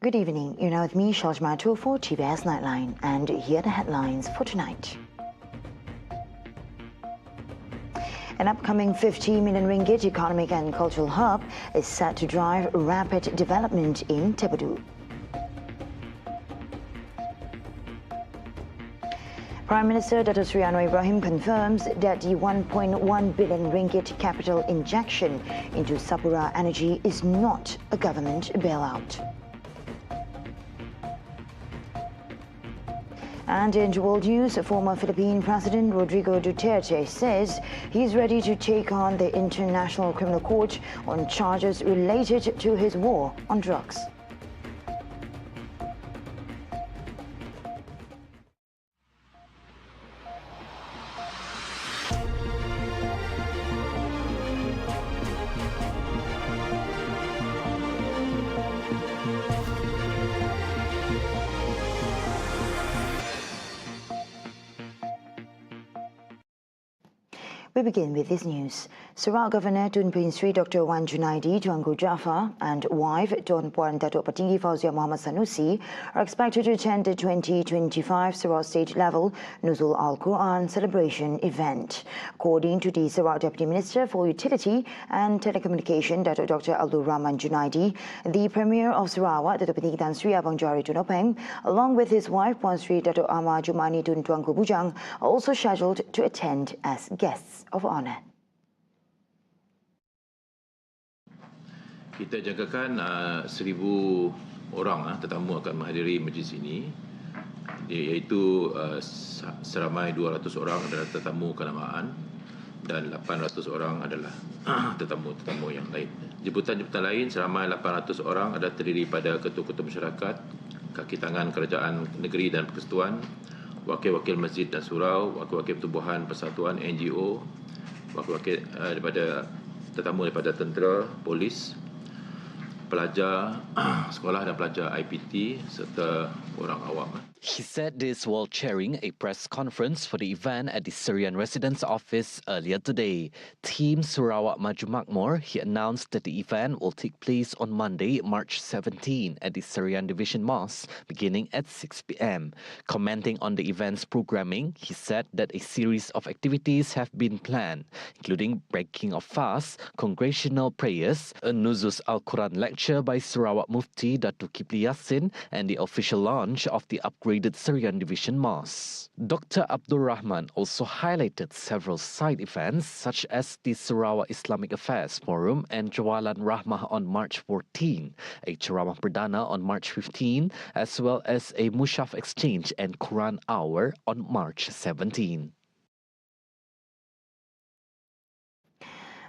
Good evening. You're now with me, Shaljmato, for TVS Nightline, and here are the headlines for tonight. An upcoming 50 million ringgit economic and cultural hub is set to drive rapid development in Tebedu. Prime Minister Dato Sri Anwar Ibrahim confirms that the 1.1 billion ringgit capital injection into SAPURA Energy is not a government bailout. And in world news, former Philippine President Rodrigo Duterte says he's ready to take on the International Criminal Court on charges related to his war on drugs. We begin with this news. Sarawak Governor Tun Prin Sri Dr. Wan Junaidi Tuanku Jaafar and wife Tuan Puan Datuk Petinggi Fauzia Muhammad Sanusi are expected to attend the 2025 Sarawak State Level Nuzul Al-Quran celebration event. According to the Sarawak Deputy Minister for Utility and Telecommunication, Datuk Dr. Abdul Rahman Junaidi, the Premier of Sarawak, Datuk Petinggi Tan Sri Abang Johari Tun Openg, along with his wife Puan Sri Datuk Ahmad Jumani Tun Tuanku Bujang, are also scheduled to attend as guests of honour. Kita jangkakan 1,000 orang tetamu akan menghadiri majlis ini, iaitu seramai 200 orang adalah tetamu kenamaan dan 800 orang adalah tetamu-tetamu yang lain. Jemputan-jemputan lain seramai 800 orang adalah terdiri pada ketua-ketua masyarakat, kaki tangan kerajaan negeri dan persekutuan, wakil-wakil masjid dan surau, wakil-wakil pertubuhan persatuan NGO, wakil-wakil tetamu daripada tentera, polis, pelajar sekolah dan pelajar IPT serta orang awam. He said this while chairing a press conference for the event at the Syrian residence office earlier today. Team Sarawak Maju Makmur, he announced that the event will take place on Monday, March 17 at the Syrian Division Mosque, beginning at 6 p.m. Commenting on the event's programming, he said that a series of activities have been planned, including breaking of fast, congregational prayers, a Nuzul Al-Quran lecture by Sarawak Mufti Datuk Kipli Yassin, and the official launch of the upgraded Syrian Division Mosque. Dr. Abdul Rahman also highlighted several side events such as the Sarawak Islamic Affairs Forum and Jawalan Rahmah on March 14, a Ceramah Perdana on March 15, as well as a Mushaf Exchange and Quran Hour on March 17.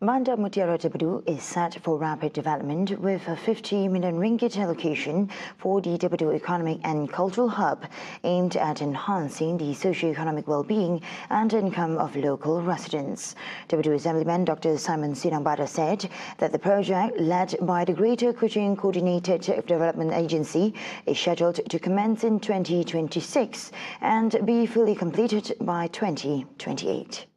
Bandar Mutiara Tebedu is set for rapid development with a 50 million ringgit allocation for the Tebedu Economic and Cultural Hub aimed at enhancing the socio-economic well-being and income of local residents. Tebedu Assemblyman Dr. Simon Sinangbada said that the project, led by the Greater Kuching Coordinated Development Agency, is scheduled to commence in 2026 and be fully completed by 2028.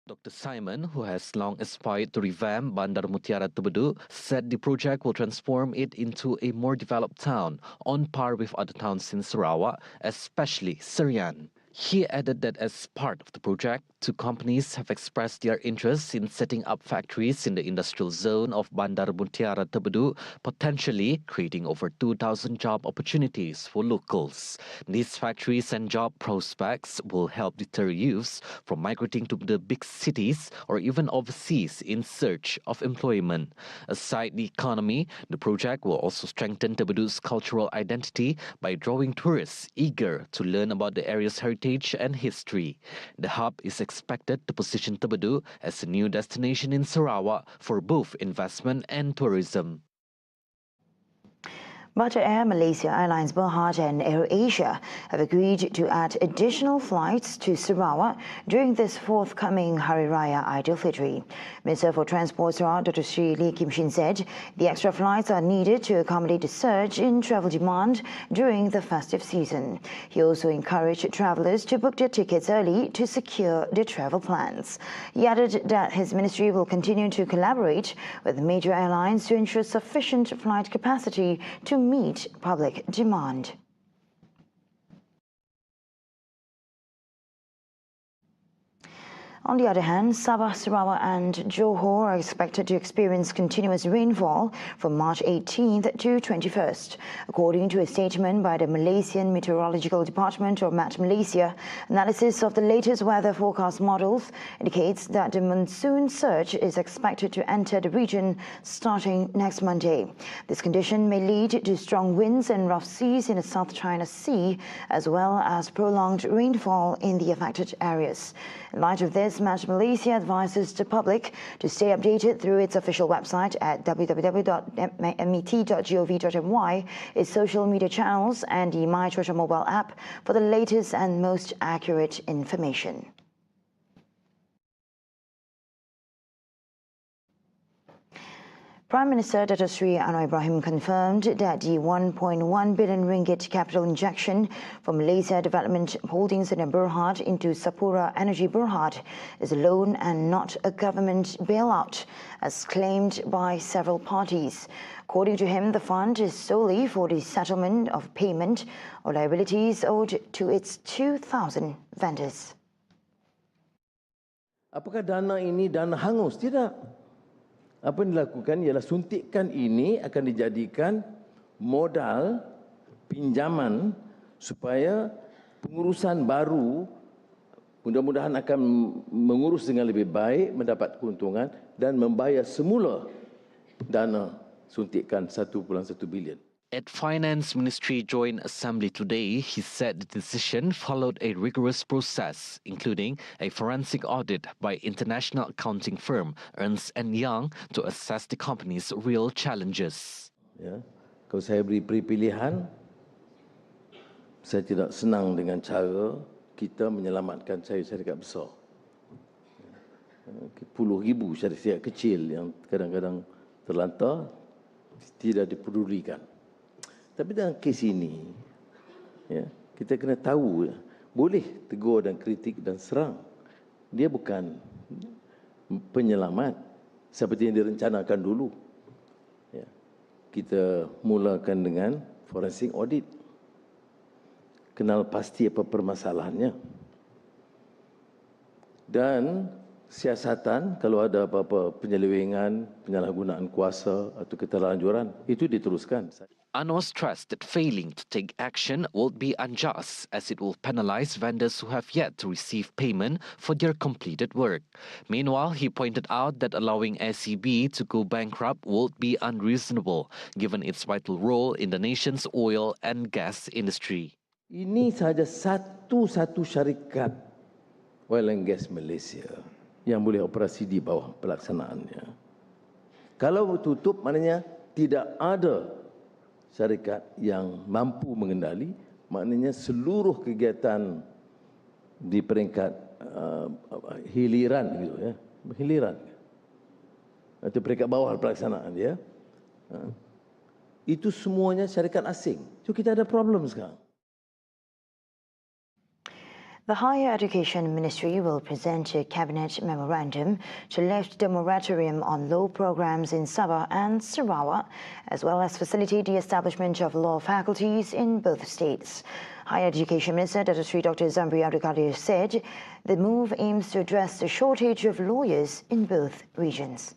Dr. Simon, who has long aspired to revamp Bandar Mutiara Tebedu, said the project will transform it into a more developed town, on par with other towns in Sarawak, especially Serian. He added that as part of the project, two companies have expressed their interest in setting up factories in the industrial zone of Bandar Mutiara Tebedu, potentially creating over 2,000 job opportunities for locals. These factories and job prospects will help deter youths from migrating to the big cities or even overseas in search of employment. Aside the economy, the project will also strengthen Tebedu's cultural identity by drawing tourists eager to learn about the area's heritage and history. The hub is expected to position Tebedu as a new destination in Sarawak for both investment and tourism. But Air Malaysia Airlines Berhad and AirAsia have agreed to add additional flights to Sarawak during this forthcoming Hari Raya Aidilfitri. Minister for Transport Sarawak Dr. Sri Lee Kim Shin said the extra flights are needed to accommodate a surge in travel demand during the festive season. He also encouraged travellers to book their tickets early to secure their travel plans. He added that his ministry will continue to collaborate with major airlines to ensure sufficient flight capacity to meet public demand. On the other hand, Sabah, Sarawak and Johor are expected to experience continuous rainfall from March 18th to 21st. According to a statement by the Malaysian Meteorological Department, or MAT Malaysia, analysis of the latest weather forecast models indicates that the monsoon surge is expected to enter the region starting next Monday. This condition may lead to strong winds and rough seas in the South China Sea, as well as prolonged rainfall in the affected areas. In light of this, MAT Malaysia advises the public to stay updated through its official website at www.met.gov.my, its social media channels and the My Cuaca mobile app for the latest and most accurate information. Prime Minister Dato Sri Anwar Ibrahim confirmed that the 1.1 billion ringgit capital injection from Malaysia Development Holdings in Berhad into SAPURA Energy Berhad is a loan and not a government bailout, as claimed by several parties. According to him, the fund is solely for the settlement of payment or liabilities owed to its 2,000 vendors. Apakah dana ini dana hangus? Tidak. Apa yang dilakukan ialah suntikan ini akan dijadikan modal pinjaman supaya pengurusan baru mudah-mudahan akan mengurus dengan lebih baik, mendapat keuntungan dan membayar semula dana suntikan 1.1 bilion. At Finance Ministry Joint Assembly today, he said the decision followed a rigorous process, including a forensic audit by international accounting firm Ernst & Young to assess the company's real challenges. Ya, kalau saya beri pilihan, saya tidak senang dengan cara kita menyelamatkan syarikat besar. Puluh ribu syarikat kecil yang kadang-kadang terlantar tidak dipedulikan. Tapi dalam kes ini, ya, kita kena tahu, boleh tegur dan kritik dan serang. Dia bukan penyelamat seperti yang direncanakan dulu. Ya, kita mulakan dengan forensic audit. Kenal pasti apa permasalahannya. Dan siasatan, kalau ada apa-apa penyelewengan, penyalahgunaan kuasa atau keterlanjuran, itu diteruskan. Anwar stressed that failing to take action would be unjust, as it will penalize vendors who have yet to receive payment for their completed work. Meanwhile, he pointed out that allowing SEB to go bankrupt would be unreasonable, given its vital role in the nation's oil and gas industry. Ini sahaja satu-satu syarikat oil and gas Malaysia yang boleh operasi di bawah pelaksanaannya. Kalau tutup, maknanya tidak ada syarikat yang mampu mengendali, maknanya seluruh kegiatan di peringkat hiliran gitu ya, hiliran atau peringkat bawah pelaksanaan dia, itu semuanya syarikat asing. So kita ada problem sekarang. The Higher Education Ministry will present a cabinet memorandum to lift the moratorium on law programs in Sabah and Sarawak, as well as facilitate the establishment of law faculties in both states. Higher Education Minister Dr. Zambri Abdul Kadir said the move aims to address the shortage of lawyers in both regions.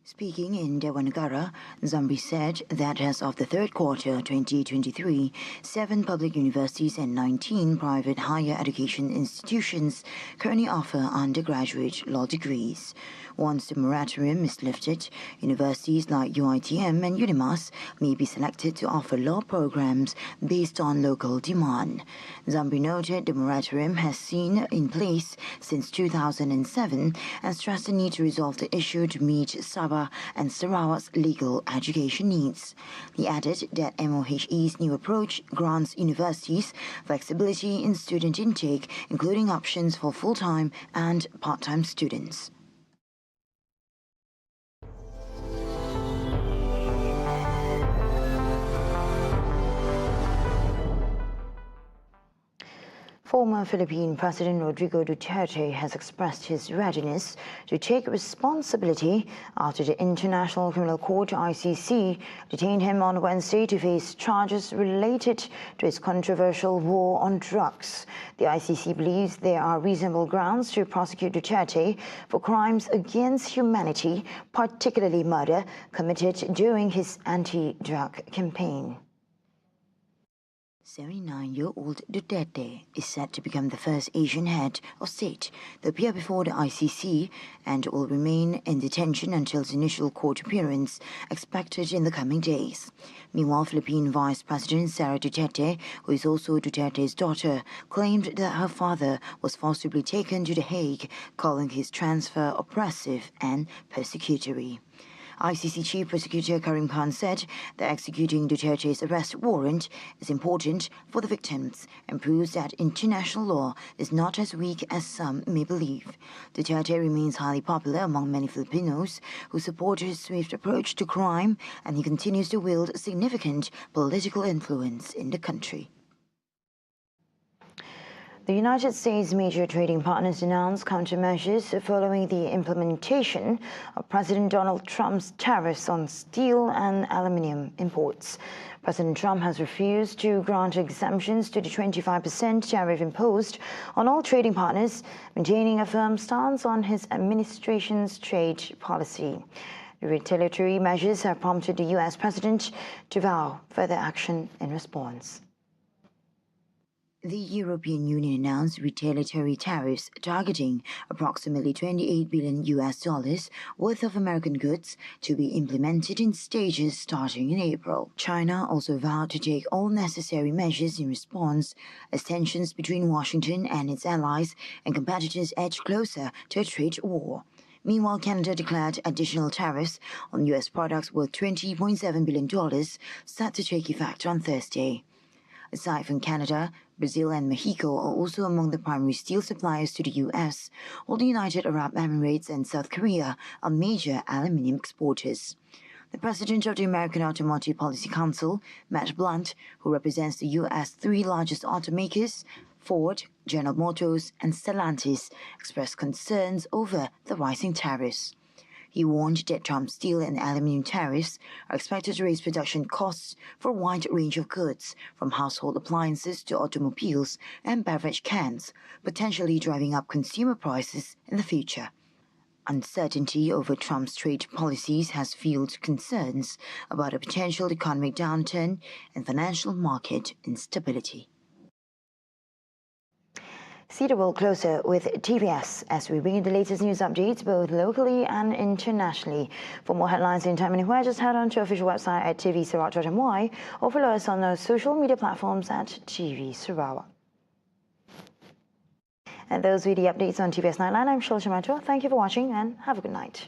Speaking in Dewan Negara, Zambri said that as of the third quarter 2023, 7 public universities and 19 private higher education institutions currently offer undergraduate law degrees. Once the moratorium is lifted, universities like UiTM and UNIMAS may be selected to offer law programs based on local demand. Zambri noted the moratorium has been in place since 2007 and stressed the need to resolve the issue to meet Sabah Java and Sarawak's legal education needs. He added that MOHE's new approach grants universities flexibility in student intake, including options for full-time and part-time students. Former Philippine President Rodrigo Duterte has expressed his readiness to take responsibility after the International Criminal Court (ICC) detained him on Wednesday to face charges related to his controversial war on drugs. The ICC believes there are reasonable grounds to prosecute Duterte for crimes against humanity, particularly murder, committed during his anti-drug campaign. 79-year-old Duterte is set to become the first Asian head of state to appear before the ICC and will remain in detention until his initial court appearance, expected in the coming days. Meanwhile, Philippine Vice President Sara Duterte, who is also Duterte's daughter, claimed that her father was forcibly taken to The Hague, calling his transfer oppressive and persecutory. ICC Chief Prosecutor Karim Khan said that executing Duterte's arrest warrant is important for the victims and proves that international law is not as weak as some may believe. Duterte remains highly popular among many Filipinos who support his swift approach to crime, and he continues to wield significant political influence in the country. The United States' major trading partners announced countermeasures following the implementation of President Donald Trump's tariffs on steel and aluminium imports. President Trump has refused to grant exemptions to the 25% tariff imposed on all trading partners, maintaining a firm stance on his administration's trade policy. The retaliatory measures have prompted the U.S. president to vow further action in response. The European Union announced retaliatory tariffs targeting approximately $28 billion worth of American goods to be implemented in stages starting in April. China also vowed to take all necessary measures in response as tensions between Washington and its allies and competitors edge closer to a trade war. Meanwhile, Canada declared additional tariffs on U.S. products worth $20.7 billion set to take effect on Thursday. Aside from Canada, Brazil and Mexico are also among the primary steel suppliers to the U.S., while the United Arab Emirates and South Korea are major aluminium exporters. The president of the American Automotive Policy Council, Matt Blunt, who represents the U.S. three largest automakers, Ford, General Motors, and Stellantis, expressed concerns over the rising tariffs. He warned that Trump's steel and aluminium tariffs are expected to raise production costs for a wide range of goods, from household appliances to automobiles and beverage cans, potentially driving up consumer prices in the future. Uncertainty over Trump's trade policies has fueled concerns about a potential economic downturn and financial market instability. See the world closer with TVS as we bring you the latest news updates both locally and internationally. For more headlines in time and anywhere, just head on to our official website at tvsarawak.my or follow us on our social media platforms at TV Sarawak. And those were the updates on TVS Nightline. I'm Shilsha Metro. Thank you for watching and have a good night.